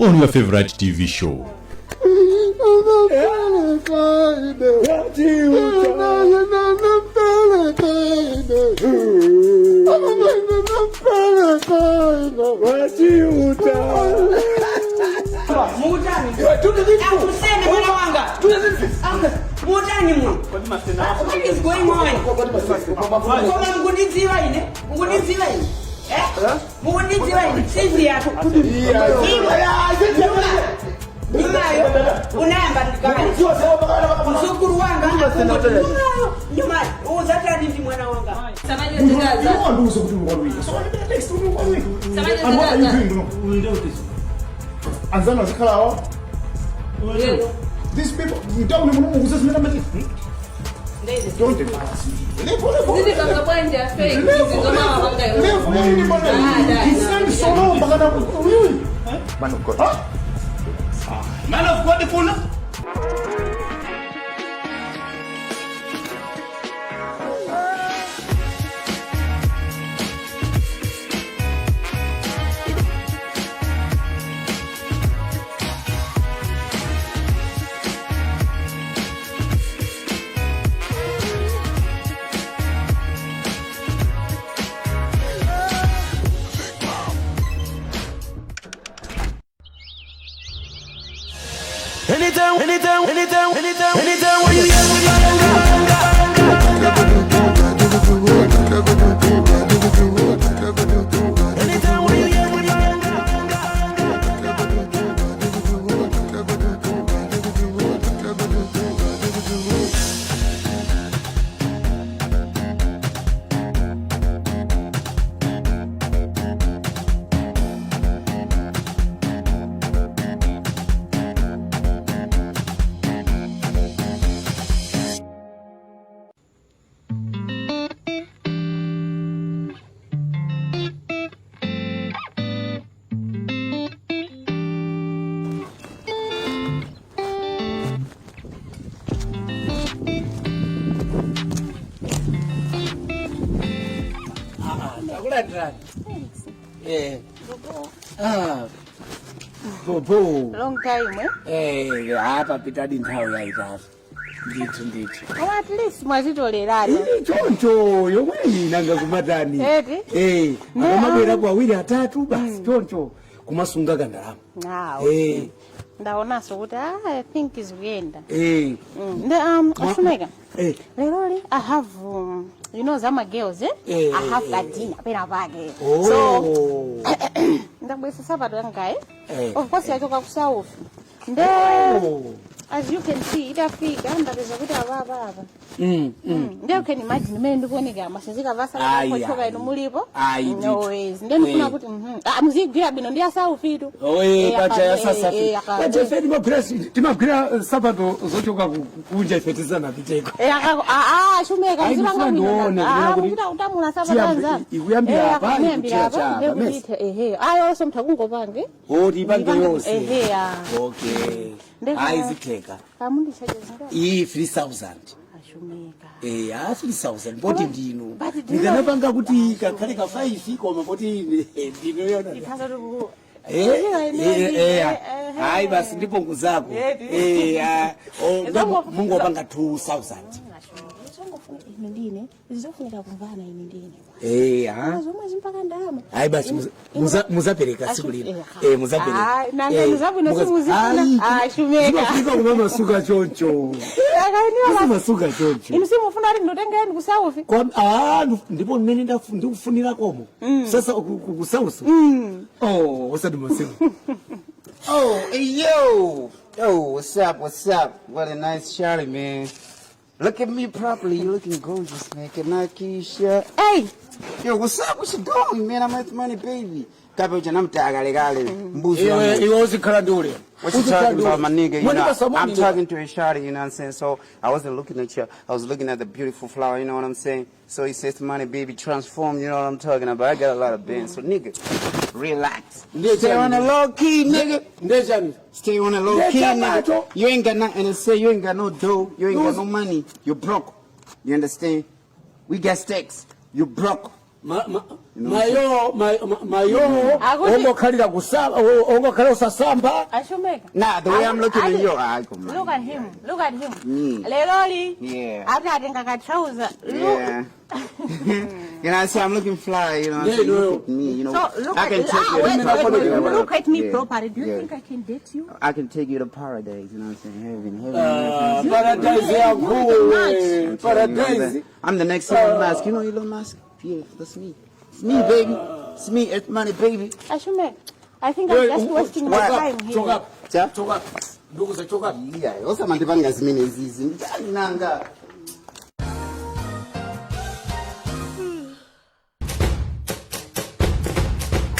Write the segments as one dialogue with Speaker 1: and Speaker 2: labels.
Speaker 1: on your favorite TV show.
Speaker 2: What is going on?
Speaker 3: These people, we don't even know who's this little bit. Don't do Man of God. Man of God, the phone.
Speaker 4: Anytime when you hear me, anytime when you hear me,
Speaker 5: yeah. Bobo.
Speaker 6: Long time,
Speaker 5: Hapa pita dinthawi yaitatu. Ndithu.
Speaker 6: At least mwazitolerayo.
Speaker 5: Choncho yomwe nanga kumatani. Akamabwera kwa awiri atatu basi choncho kumasunga kandalama.
Speaker 6: Ndaonaso kuti I think is kuyenda. Afuneka. Lero I have you know Zama girls, I have that dinner pena pake. So ndabwesa sabato yangai. Of course yachoka ku South. As you can see, itafika ndapeza kuti ababa. Ndio can imagine mimi ndikuoneka masenzika vasa kuchoka ino mulipo. Always. Ndikufuna kuti muzigwira bino ndiya South itu.
Speaker 5: Pacha ya sasa. Pacha fedi timagwira sabato zochoka kunja ifetizana biteko.
Speaker 6: Shumeka mzibanga bino. Kuti utamula sabato anza.
Speaker 5: Ikuyambira hapa ichicha.
Speaker 6: Ayo so mtakungopange.
Speaker 5: Ipange yose. Okay. Aiziteka.
Speaker 6: Kamundi chajezinga.
Speaker 5: 3000.
Speaker 6: Ashumeka.
Speaker 5: 3000 boti ndino. Ndikanapanga kuti kakhale ka 5 koma boti ndino yona.
Speaker 6: Itanga ruku.
Speaker 5: Hayi basi ndipongo zako. Mungu wapanga 2000.
Speaker 6: Ndine zizofuneka kumvana ini ndine. Zomwe zimpaka ndama.
Speaker 5: Hayi basi muzapereka siku lino. Muzapereka.
Speaker 6: Nanga muzabuna simuzifuna. Shumeka.
Speaker 5: Zifika kumama suka choncho. Masuka choncho.
Speaker 6: Inu simufuna ali ndotenga yenu kusaufi.
Speaker 5: Ndipo mmene ndikufunira komo. Sasa kusausu. Usadi masimu.
Speaker 7: Hey, yo, what's up? What a nice shawty, man. Look at me properly. You're looking gorgeous, man. Can I kiss you?
Speaker 6: Hey!
Speaker 7: Yo, what's up? What you doing, man? I'm at money, baby. Kape I'm talking about, my nigga? You know, I'm talking to a shawty, you know what I'm saying? So I wasn't looking at you. I was looking at the beautiful flower, you know what I'm saying? So he says to money, baby, transform, you know what I'm talking about? I got a lot of bands. So, nigga, relax. Stay on the low key, nigga. Stay on the low key, nigga. You ain't got nothing to say. You ain't got no dough. You ain't got no money. You're broke. You understand? We got stakes. You broke.
Speaker 5: mayo ongokhalira kusamba ongokhalira usasamba.
Speaker 6: Ashumeka.
Speaker 7: Nah, the way I'm looking at you, I go, man.
Speaker 6: Look at him. Look at him.
Speaker 7: Me.
Speaker 6: Leloli.
Speaker 7: Yeah.
Speaker 6: After I think I got trouser.
Speaker 7: Yeah. You know, I say I'm looking fly, you know.
Speaker 5: Yeah,
Speaker 7: Look at me, you know.
Speaker 6: So look
Speaker 7: I
Speaker 6: at
Speaker 7: can take you
Speaker 6: wait,
Speaker 7: to paradise.
Speaker 6: look at me
Speaker 7: Yeah.
Speaker 6: properly. Do you
Speaker 7: Yeah.
Speaker 6: think I can date you?
Speaker 7: I can take you to paradise, you know what I'm saying? Heaven.
Speaker 5: Paradise ya cool. Paradise.
Speaker 7: I'm the next Elon Musk. You know Elon Musk? Yeah, that's me. It's me, baby. It's me. It's money, baby.
Speaker 6: Ashumeka. I think I'm just wasting my time here.
Speaker 5: Choka.
Speaker 7: Cha?
Speaker 5: Choka. Ndugu za choka.
Speaker 7: Yeah, also mandipanga zimene izizi. Nanga.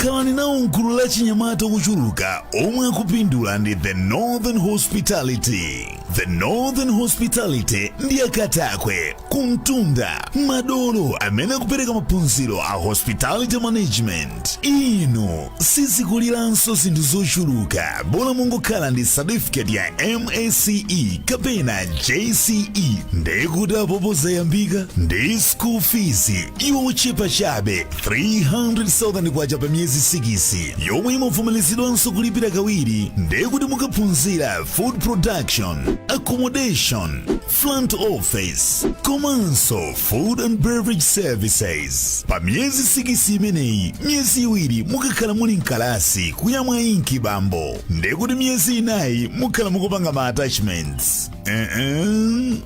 Speaker 1: khalani nawo mgulu la chinyamata kuchuluka omwe akupindula ndi the Northern Hospitality. The Northern Hospitality ndi akatakwe kumtunda madolo amene akupereka maphunziro a hospitality management. Inu sizikuliranso zinthu zochuluka bola mungokhala ndi certificate ya MACE kapena JCE ndekuti apopo zayambika ndi school fees yochepa chabe 300,000 kwacha pa miyezi 6 yomwe imavomerezedwanso kulipira kawiri ndekuti mukaphunzira food production, accommodation, front office, komanso food and beverage services. Pa miyezi 6 imeneyi, miyezi iwiri mukakhala muli mkalasi kuyamwa inki bambo ndekuti miyezi 4 mukhala mukupanga ma attachments.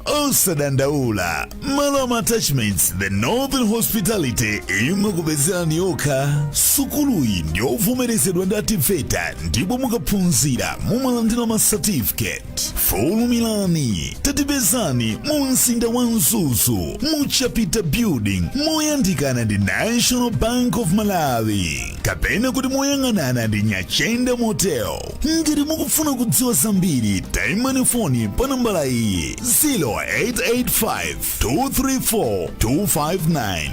Speaker 1: Osadandaula malo ma attachments the Northern Hospitality imakupezerani yokha. Sukuluyi ndi ovomerezedwa ndi ativeta ndipo mukaphunzira mumalandira ma certificate. Fulumilani tatipezani mu mzinda wa Mzuzu mu Chapita Building moyandikana ndi National Bank of Malawi kapena kuti moyang'anana ndi Nyachenda Motel. Ngati mukufuna kudziwa zambiri tayimani foni pa nambala iyi 0885 234 259.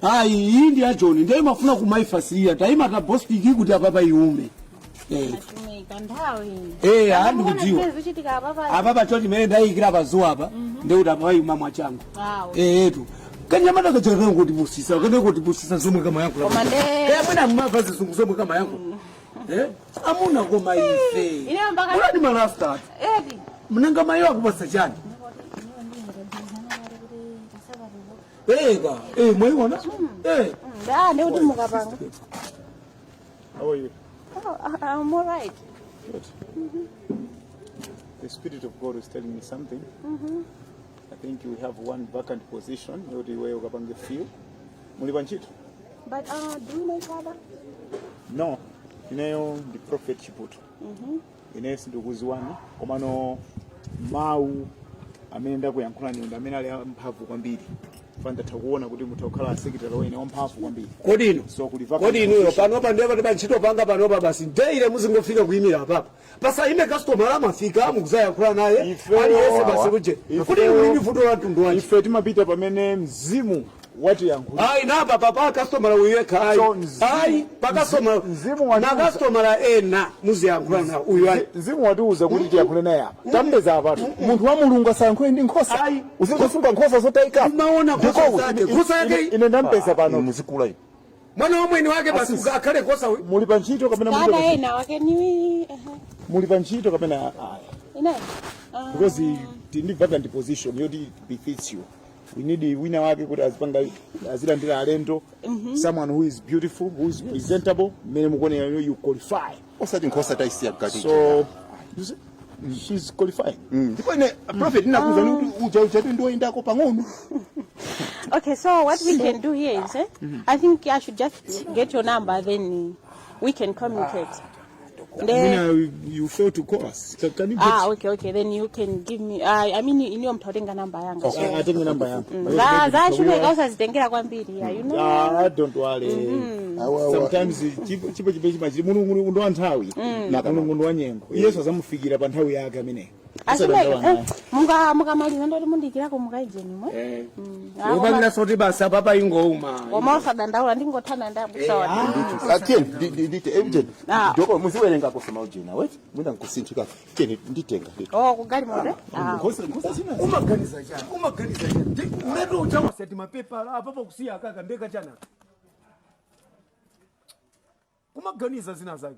Speaker 5: Ai hindi ya John ndio mafuna kumaifasiria taima ta boss piki kuti apapa iume. Handi kudziwa. Apapa choti mene ndaikira pazuwa apa ndio kuti apapa iuma mwachangu. Tu. Kanyamata kachorera kuti busisa, kana kuti busisa zomwe kama yako. Mwina mmafazi zungu zomwe kama yako. Amuna koma ife. Ula di malasta. Mnanga mayo akupasa chani. Mwaiona?
Speaker 6: Ndio mukapanga.
Speaker 3: How are you?
Speaker 6: Oh, I'm all right.
Speaker 3: Good. The Spirit of God is telling me something. I think you have one vacant position. Where you feel.
Speaker 6: But do you know Father?
Speaker 3: No. The prophet Chiput. Ines nduguziwani. Omano mau amenda kuyankhula ndi amene ali mphamvu kwambiri. Fanda takuona kuti mutokhala secretary wene wamphamvu kwambiri.
Speaker 5: Kodino.
Speaker 3: So kulivaka.
Speaker 5: Kodino panopa ndiye kuti bantchito panga panopa basi ndeire muzingofika kuyimira apapa. Basa ime customer amafika mukuzayankhula naye. Ali yese basi kuje. Kuti uli vuto la tundu wanje.
Speaker 3: Ife timapita pamene mzimu wati yankhula.
Speaker 5: Napa papa customer uyeka ai pa customer
Speaker 3: mzimu wa
Speaker 5: na customer ena muziyankhula na uyu ai
Speaker 3: mzimu watiuza kuti tiyankhule naye apa. Tambeza apatu. Munthu wa Mulungu asayankhule ndi nkhosa. Uzizosunga nkhosa zotayika.
Speaker 5: Unaona nkhosa zake. Nkhosa yake
Speaker 3: ine ndampeza pano
Speaker 8: muzikula ine.
Speaker 5: Mwana omwe ni wake basi akale kosa
Speaker 3: muli pa ntchito kapena
Speaker 6: Dada yeye na wake ni
Speaker 3: muli pa ntchito kapena
Speaker 6: ina.
Speaker 3: Because ndibva ndi position yoti befits you. We need a winner wake kuti azipanga azilandira alendo. Someone who is beautiful, who is presentable, mene mukone you qualify.
Speaker 8: Osati nkhosa taisiya kati.
Speaker 3: So she's qualifying. Ndipo ine prophet inakuza kuti uja ndoendako pang'ono.
Speaker 6: Okay, so what we can do here is, I think I should just get your number, then we can communicate.
Speaker 3: You fail to call us. Can you get...
Speaker 6: okay. Then you can give me. I mean, you know, I'm telling a number.
Speaker 3: I think the number.
Speaker 6: That should make us thinking like 1 billion. You know.
Speaker 3: Don't worry. Sometimes chipo mungu ndo anthawi. Mungu ndo wanyengo. Yesu azamufikira pa nthawi yake amene.
Speaker 6: Munga maliza ndo mundikira ko mukaijeni mwe.
Speaker 5: Ubangina soti basa papa ingouma.
Speaker 6: Omosa dandaula ndingothana ndabusawa.
Speaker 8: Again, ndite evident. Doko muziwerenga kusoma ujina, wait. Mwina nkusinthika. Keni nditenga.
Speaker 6: Kugali mode?
Speaker 3: Ngosa sina.
Speaker 5: Umaganiza chana. Uneto uchawa seti mapepa apa kusiya akaka ndeka chana. Umaganiza zina zake.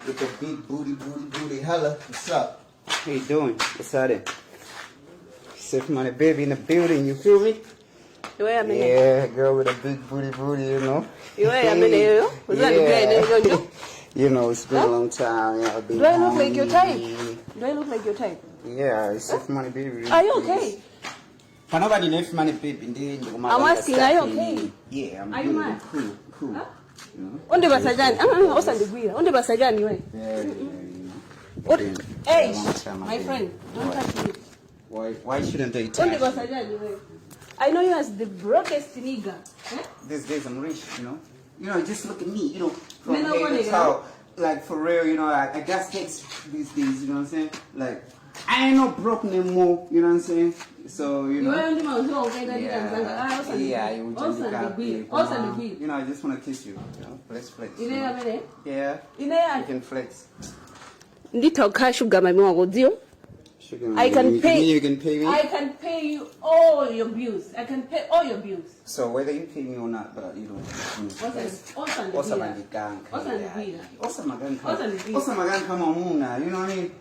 Speaker 7: With the big booty, holla. What's up? How you doing? What's out there? Safe money baby in the building, you feel me? Yeah, girl with a big booty, you know. Yeah. You know, it's been a long time. Yeah,
Speaker 2: Do I look like your type?
Speaker 7: Yeah, it's safe money baby.
Speaker 2: Are you okay?
Speaker 7: Nobody knows money baby.
Speaker 2: I'm asking, are you okay?
Speaker 7: Yeah, I'm
Speaker 2: Are you
Speaker 7: good.
Speaker 2: mad?
Speaker 7: Cool.
Speaker 2: Huh? Onde basajani? Osandigwira. Onde basajani we? Hey, my friend, don't touch me.
Speaker 7: Why shouldn't they touch?
Speaker 2: Onde basajani we? I know you as the brokest nigga.
Speaker 7: These days I'm rich, you know. Just look at me, you know. From
Speaker 2: Me no
Speaker 7: head
Speaker 2: money,
Speaker 7: to toe. Like for real, you know. I got hits these days, you know what I'm saying? Like I ain't no broke no more, you know what I'm saying? So you know.
Speaker 2: Yeah,
Speaker 7: you know, I just want to kiss you. You know, let's flex.
Speaker 2: Yeah.
Speaker 7: You can flex.
Speaker 2: Nditoka sugar mami wangu ndio.
Speaker 7: You can pay me.
Speaker 2: I can pay you all your bills. I can pay all your bills.
Speaker 7: So whether you pay me or not, but you know. Osamagan kama muna, you know what I mean?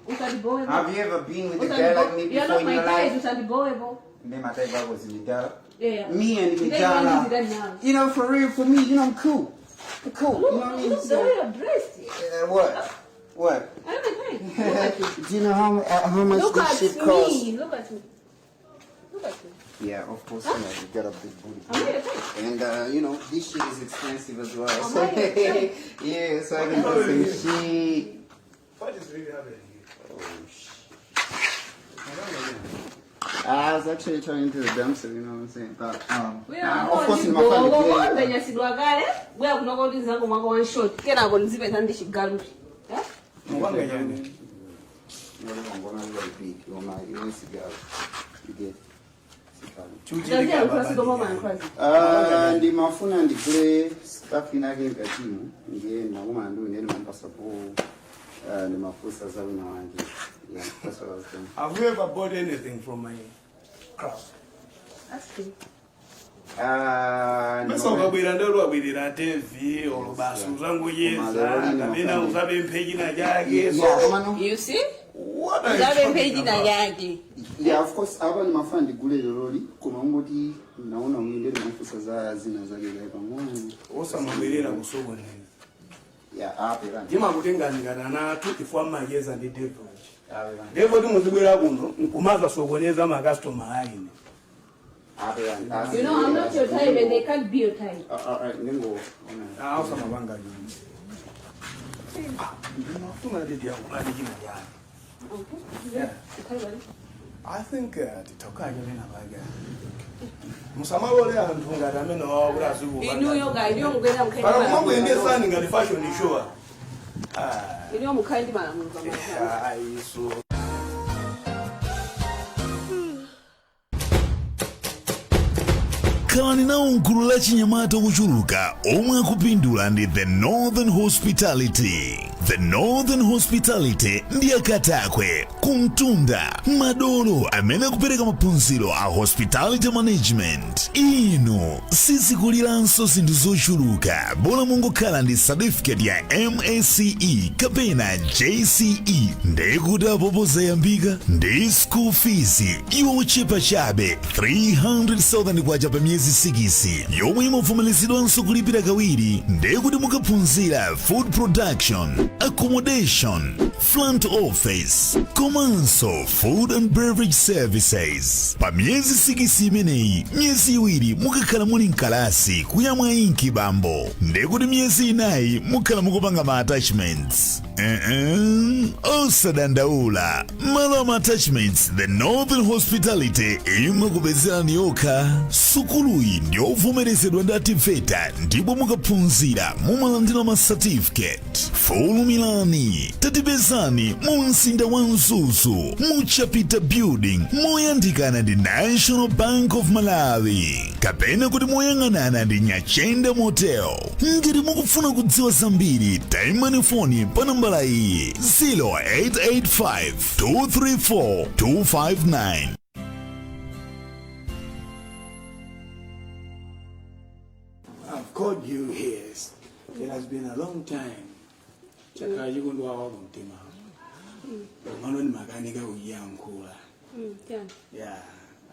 Speaker 7: Have you ever been with a girl like me before in your life? My was in the
Speaker 2: Yeah.
Speaker 7: Me and the you know, for real, for me, you know, I'm cool. You know what I mean?
Speaker 2: Look the way you're dressed.
Speaker 7: What?
Speaker 2: Everything.
Speaker 7: Do you know how much this shit costs?
Speaker 2: Look at me.
Speaker 7: Yeah, of course, you know, you got a big booty. And, you know, this shit is expensive as well. So, yeah, so I can do some shit.
Speaker 3: What is really happening here?
Speaker 7: Oh, shit. I was actually trying to the dumpster, you know what I'm saying? But, of course, in my family, you get Ndi mafuna ndikule staff inake ngatimu ndiye nakuma ndu ndene mampa support ndi mafusa za wina wangi. Yeah, that's what I was doing.
Speaker 5: Have you ever bought anything from my crop?
Speaker 2: That's good.
Speaker 5: Masokabwira ndalo abwirira TV olubasu zangu yeza kamena uzabe mpegi na jage.
Speaker 2: You see?
Speaker 5: What are
Speaker 2: uzabe mpegi na jage.
Speaker 7: Yeah, of course aba ni mafuna ndigule lori kuma ngoti naona mwindele mafusa za zina zake za pamoja.
Speaker 5: Osamabwirira kusoko neza.
Speaker 7: Yeah, apera.
Speaker 5: Jima kutenga ngana na tukifama yeza ndi devil. Devil timuzibwira kuno nkumaza sokoneza ma customer aine.
Speaker 2: You know, I'm not your time and they can't be your time.
Speaker 7: Alright, Ningo.
Speaker 5: Osamabanga jini.
Speaker 2: Okay.
Speaker 5: I think titokaje lena baga. Musamabole antunga tameno wabula subu.
Speaker 2: Inu yoga, inu mugenda mukandi.
Speaker 5: Para mambo yende sana ngali fashion show.
Speaker 2: Inu mukandi mala munga.
Speaker 5: Aiso.
Speaker 1: Kalani nawo nkulula chinyamata kuchuluka omwe akupindula ndi The Northern Hospitality. The Northern Hospitality ndi akatakwe kumtunda madolo amene akupereka maphunziro a hospitality management. Ino sizikuliranso zinthu zochuluka bola mungokhala ndi certificate ya MACE kapena JCE ndekuti apopo zayambika ndi school fees iwo uchepa chabe 300,000 kwacha pa miyezi 6 yomwe imavomerezedwanso kulipira kawiri ndekuti mukaphunzira food production, accommodation, front office, komanso food and beverage services. Pa miyezi 6 imeneyi, miyezi iwiri mukakhala muli mkalasi kuyamwa inki bambo ndekuti miyezi 4 mukhala mukupanga ma attachments. Osadandaula malo ma attachments The Northern Hospitality imakupezerani yokha. Sukuluyi ndi ovomerezedwa ndi ativeta ndipo mukaphunzira mumalandira ma certificate. Fulumilani tatipezani mu mzinda wa Mzuzu mu Chapita Building moyandikana ndi National Bank of Malawi kapena kuti moyang'anana ndi Nyachenda Motel. Ngati mukufuna kudziwa zambiri tayimani foni pa nambala iyi 0885 234 259.
Speaker 5: I've called you here. It has been a long time. Chakaji kundwa wa mtima. Mano ni makanika uyankula. Yeah,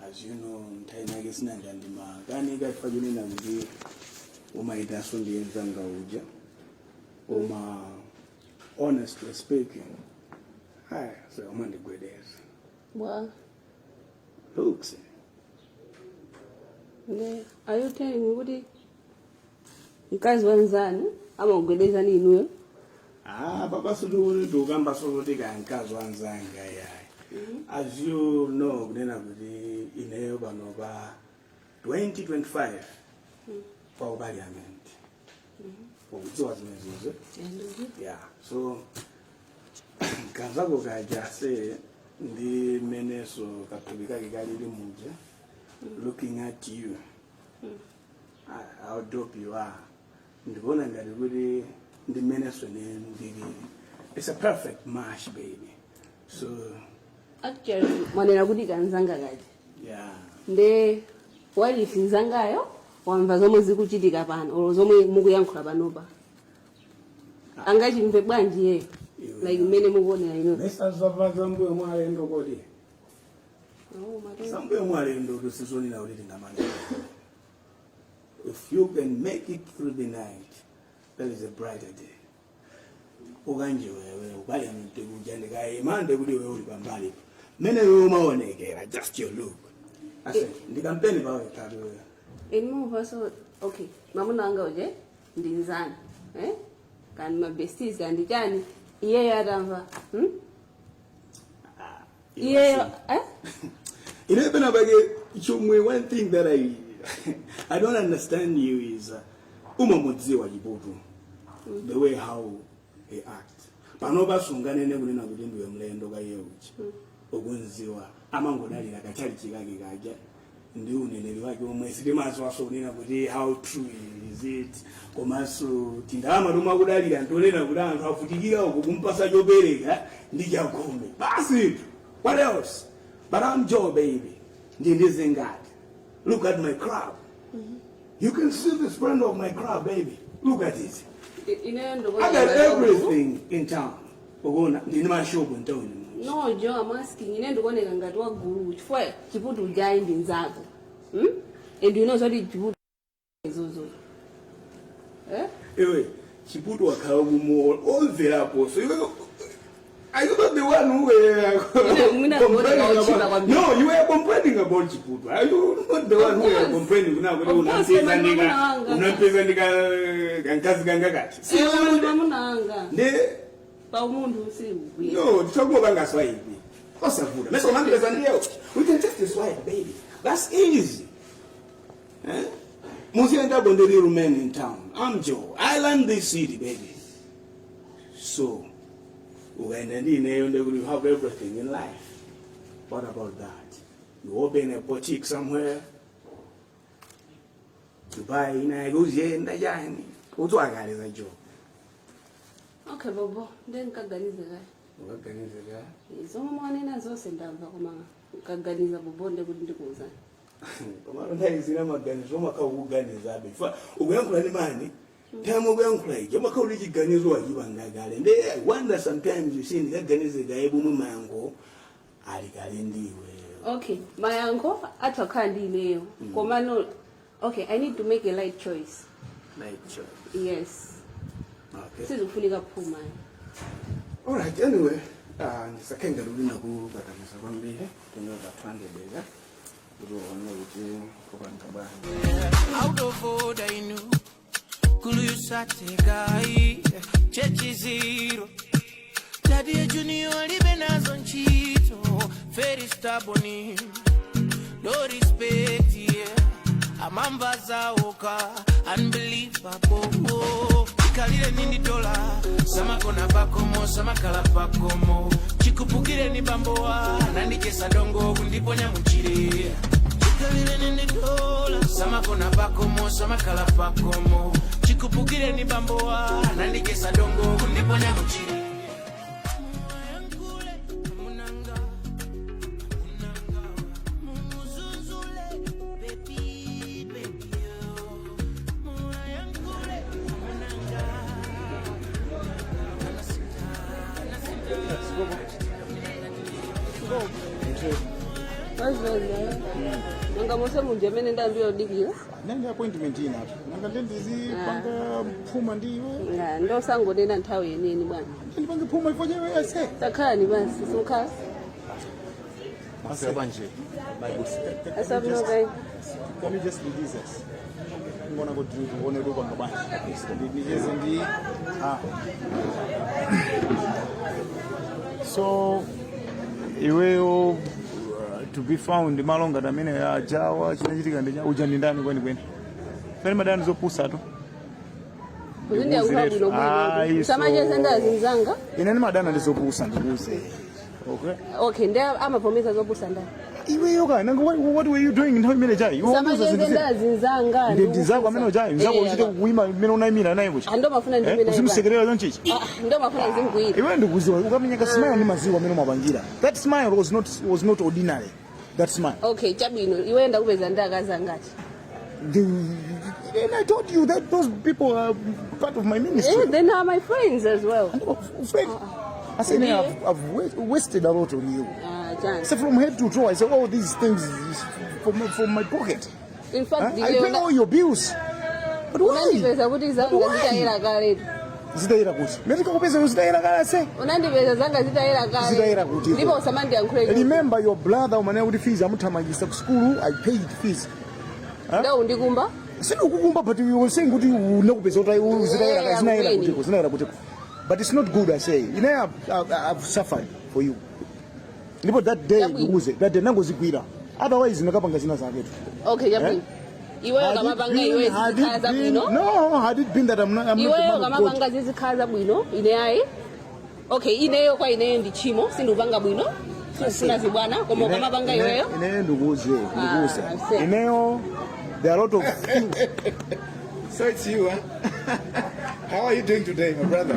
Speaker 5: as you know, mtaina gesina ndi makanika fajuni na mdi umaita sundi nzanga uja. Honestly speaking, so I'm on the good days.
Speaker 2: Well,
Speaker 5: Looks.
Speaker 2: Are you telling me what it? Mkazi wanzani ama ugwedeza ni inuyo?
Speaker 5: Baba sulu dogamba solo tika mkazi wanzanga ya. As you know, kunena kuti ineyo banoba 2025 for parliament. For kuziwa zimezizo. Yeah, so kanzako kajase ndi meneso katubika kikalili muje looking at you. How dope you are. Ndibona ngati kuti ndi meneso ndili. It's a perfect match, baby. So
Speaker 2: actually manena kuti kanzanga kaje.
Speaker 5: yeah.
Speaker 2: Nde walifi nzangayo wamva zomwe zikuchitika pano zomwe mukuyankhula panopa. Angachimve bwanji ye. Like mene mukuonera ino.
Speaker 5: Mesa zambuye mwalendo kodi. Zambuye mwalendo kusizoni na uliti ngamani. If you can make it through the night, that is a brighter day. Uganje wewe ubali mtekuja kai mande kuli wewe ulipambali. Mene wewe umaonekera just your look. Ase ndikampeni bawe tatu wewe.
Speaker 2: Eno vaso okay. Mamuna anga oje ndinzani. Kan my besties kandi jani iye yaramva. Iye
Speaker 5: Ile bena bage chumwe one thing that I don't understand you is umamudziwa jibutu. The way how he act. Panoba sungane ne kunena kuti ndiwe mlendo ka yeuchi. Okunziwa amangodalira kachali chikake kaja. ndi uneneri wake omwe sitimaziwaso kunena kuti how true is it komanso tindalama tomwe akudalira ntonena kuti anthu afutikira uku kumpasa chopereka ndi chakumi basi. What else? But I'm Joe, baby. Ndizengati. Look at my crab. You can see the splendor of my crab, baby. Look at it. I got everything in town. In my shop in town.
Speaker 2: No, Joe, I'm asking. You know the ngati wa guru. Chifukwa chiputu ujai ndi nzako. And you know so chiputu zozo.
Speaker 5: Ewe, chiputu wakhala kumol all the up so are you not the one who were complaining about? No, you were complaining about chiputu. Are you not the one who were complaining now? Unapeza kankazi gangagati. No, talk about Swahili. What's a food? Let's we can just Swahili, baby. That's easy. Musienda Bonderi remain in town. I'm Joe. I land this city, baby. So, when you have everything in life. What about that? You open a boutique somewhere. You buy in a gozie in the jani. What do I got is a job?
Speaker 2: Okay, Bobo. Then Kaganiza.
Speaker 5: Kaganiza.
Speaker 2: It's all money as well sent down for Kaganiza Bobo, they wouldn't go.
Speaker 5: I wonder sometimes you see that mango.
Speaker 2: Okay, my uncle at a candy nail. Komano. Okay, I need to make a light choice.
Speaker 5: Light choice?
Speaker 2: Yes.
Speaker 5: Okay.
Speaker 2: This is fully up my.
Speaker 5: Alright, anyway, second who got a
Speaker 4: out of order, I knew. Kulu sate guy, chechi zero. Daddy Junior living as on cheeto, very stubborn. No respect here. Amambaza oka, unbelievable. Kalile nini dola, sama kona bakomo, sama kala bakomo. Chikupukire ni bamboa, nandi kesa dongo, undiponya mchire. Kalile nini dola, sama kona bakomo, sama kala bakomo. Chikupukire ni bamboa, nandi kesa dongo, undiponya mchire.
Speaker 2: Nanga mose munjemene ndambiyo digira.
Speaker 3: Nanga appointment ina. Nanga ndendizi panga phuma ndiwe.
Speaker 2: Na ndo sango nena nthawi yeneni bwana.
Speaker 3: Ndipanga phuma ifoje wewe ase.
Speaker 2: Takhani basi sukha.
Speaker 3: Mase banje.
Speaker 2: Asabno guys.
Speaker 3: Can you just release us? I'm gonna go drink one look on the banje. Yes indeed. So iweyo to be found malonga damene ya jawa chinachitika ndi uja ndi ndani kwani pali madani zopusa to
Speaker 2: kuzindi akuhabulo mwe samaje senda zinzanga
Speaker 3: inani madana ndizopusa ndikuze
Speaker 2: okay ndi amapomeza zopusa ndani
Speaker 3: iweyo kana what were you doing nthawi imene chai
Speaker 2: samaje senda zinzanga
Speaker 3: ndi zako amene chai nzako uchite kuima imene unaimira naye kuchi
Speaker 2: ando mafuna ndi imene
Speaker 3: usimusekerera zonchichi
Speaker 2: ndo mafuna zingwira
Speaker 3: iwe ndikuziwa ukamenyeka smile ndi maziwa amene mapangira that smile was not ordinary. That's mine.
Speaker 2: Okay, chabwino. Iwe enda kupeza ndakaza ngati.
Speaker 3: And I told you that those people are part of my ministry.
Speaker 2: Yeah, they are my friends as well.
Speaker 3: Friends? I said, I've wasted a lot on you.
Speaker 2: Chance.
Speaker 3: So from head to toe, I said, all these things is from my pocket.
Speaker 2: In fact,
Speaker 3: I pay all your bills. But why? Zitaira kuti. Metika kupeza zitaira kala se.
Speaker 2: Unandipeza zanga zitaira kala.
Speaker 3: Zitaira kuti.
Speaker 2: Ndipo samandi yankhule.
Speaker 3: Remember your brother umane kuti fees amuthamangisa ku school, I paid fees.
Speaker 2: Nda undikumba?
Speaker 3: Sino kukumba but you were saying kuti unakupeza kuti zitaira kala zinaira kuti. But it's not good I say. You know I've suffered for you. Ndipo that day ukuze that day nangozigwira. Otherwise nakapanga zina zaketu.
Speaker 2: Okay, yapi. Iweyo kamapanga iwe zikhaza bwino.
Speaker 3: No, had it been that I'm not
Speaker 2: iweyo kamapanga zizikhaza bwino ine ayi. Okay, ineyo kwa ineyo ndi chimo sindupanga bwino. sina zibwana kama kama banga iweyo
Speaker 3: ine nduguze
Speaker 2: I see.
Speaker 3: ineyo there are a lot of
Speaker 8: So it's you, huh? How are you doing today, my brother?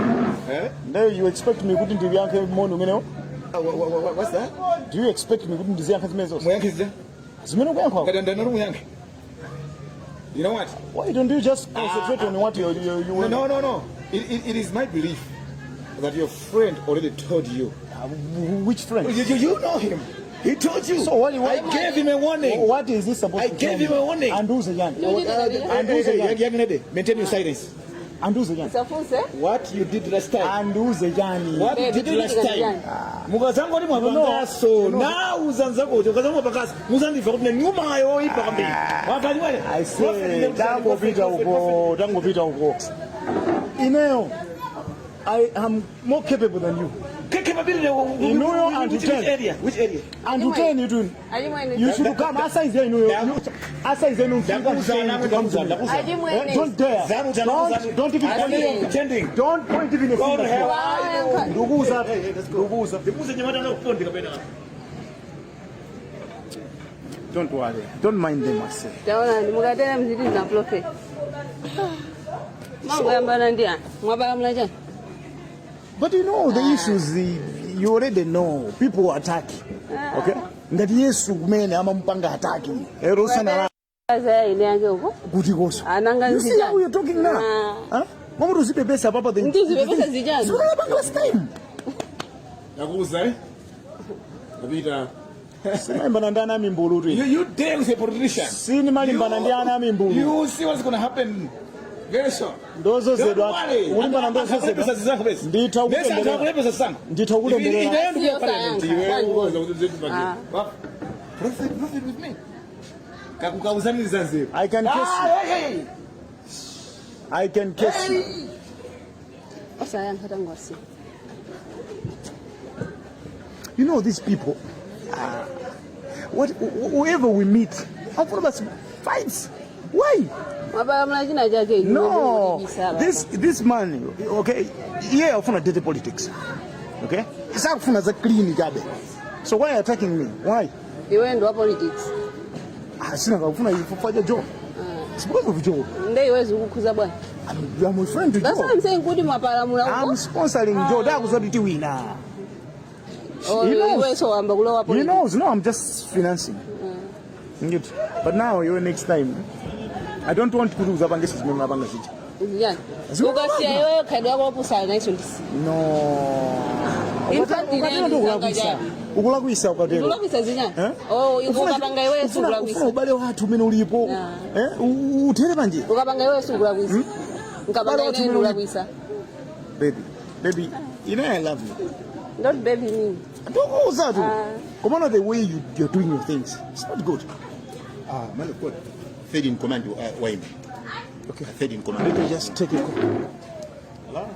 Speaker 8: Eh?
Speaker 3: now you expect me kuti ndiyanke mono umenewo
Speaker 8: What's that?
Speaker 3: do you expect me kuti ndiziyankha zimenezo
Speaker 8: Muyanke zija?
Speaker 3: zimene ukuyankha
Speaker 8: Kata ndanoru muyanke. You know what?
Speaker 3: why don't you just concentrate on what you
Speaker 8: No. It is my belief that your friend already told you.
Speaker 3: which friend
Speaker 8: You know him. He told you.
Speaker 3: So what
Speaker 8: I gave him a warning.
Speaker 3: what is this supposed
Speaker 8: I
Speaker 3: to
Speaker 8: gave
Speaker 3: tell
Speaker 8: him a
Speaker 3: me?
Speaker 8: warning.
Speaker 3: Anduze yani
Speaker 8: Young lady, maintain your silence.
Speaker 3: anduze yani
Speaker 2: safuse
Speaker 8: What you did last time.
Speaker 3: anduze yani
Speaker 8: What you did last time. Mukazango ni mwapangaso. Na uzanza kuti ukazango mwapangaso. Muzandifa kuti nyumayo ipa kwambiri. Wakali wale.
Speaker 3: I say tangopita uko ineyo I am more capable than you
Speaker 8: Capability
Speaker 3: Inuyo and
Speaker 8: which
Speaker 3: ten.
Speaker 8: area? Which area?
Speaker 3: and you tell you to
Speaker 2: ali mwene
Speaker 3: you should come asaize inuyo asaize don't dare don't even
Speaker 8: Pretending.
Speaker 3: don't point even a
Speaker 8: God
Speaker 3: finger
Speaker 8: help.
Speaker 3: nduguza
Speaker 8: Ndibuze nyamata na kupondi kapena.
Speaker 3: don't worry don't mind them I say
Speaker 2: taona ndi mukatena mzidi na prophet mambo yambana ndia mwabala mlacha
Speaker 3: but you know the issues you already know people attack okay ngati Yesu kumene amampanga attack ero sana
Speaker 2: sasa ile yange huko
Speaker 3: kuti koso
Speaker 2: ananga
Speaker 3: you see
Speaker 2: nzija
Speaker 3: how you're talking now huh mama uzibebesa papa the
Speaker 2: ndizibebesa zijana
Speaker 3: so what happened last time
Speaker 8: Nakuza eh? Nabita.
Speaker 3: sinimbana ndi ana mimbulu tu
Speaker 8: You dare with a politician.
Speaker 3: sini malimbana ndi ana mimbulu
Speaker 8: You see what's going to happen very soon.
Speaker 3: ndozozedwa
Speaker 8: Don't worry.
Speaker 3: ulimbana ndozozedwa
Speaker 8: Pesa zako basi.
Speaker 3: Nditha
Speaker 8: Nesa
Speaker 3: kutemberera.
Speaker 8: ntakule pesa zangu.
Speaker 3: Nditha kutemberera.
Speaker 8: Itaenda
Speaker 2: Sio
Speaker 8: kwa parliament.
Speaker 2: sayanga.
Speaker 8: Wewe
Speaker 2: Kwani
Speaker 8: uweza kuzetu bagi. Profit with me. Kakukauzani Zanzibar.
Speaker 3: I can kiss you.
Speaker 8: Hey.
Speaker 3: I can kiss you
Speaker 2: sasa yangu hata ngwasi
Speaker 3: you know these people whoever we meet half of us fights why
Speaker 2: mwabala mlacha na jake
Speaker 3: no this man okay yeah afuna dirty politics okay isakufuna za clean kabe so why are you attacking me why
Speaker 2: iwe ndo wa politics
Speaker 3: sina kufuna ifaja job it's because of job
Speaker 2: ndio iwezi ukukhuza bwana
Speaker 3: I'm a friend to
Speaker 2: that's why
Speaker 3: job
Speaker 2: I'm saying kuti mwapala mula
Speaker 3: I'm sponsoring job dakuzoti wina
Speaker 2: oh iwe so amba kulo wa
Speaker 3: you
Speaker 2: politics
Speaker 3: know I'm just financing but now you next time I don't want to lose abangesi zimwe mabanga zija
Speaker 2: zijana ukasiya iwe khadi wako opusala naiso ndisi
Speaker 3: no
Speaker 2: in fact
Speaker 3: ukulakwisa ukatero
Speaker 2: ukulakwisa zijana oh ukapanga iwe sukulakwisa
Speaker 3: ubale wathu umene ulipo utere panje
Speaker 2: ukapanga iwe sukulakwisa ukapanga iwe sukulakwisa
Speaker 3: baby you know I love you
Speaker 2: don't baby me
Speaker 3: ndokuza tu komana the way you're doing your things it's not good
Speaker 8: Man of God. Third in command, Wayne.
Speaker 3: okay
Speaker 8: Third in command.
Speaker 3: let me just take a call
Speaker 8: Hello?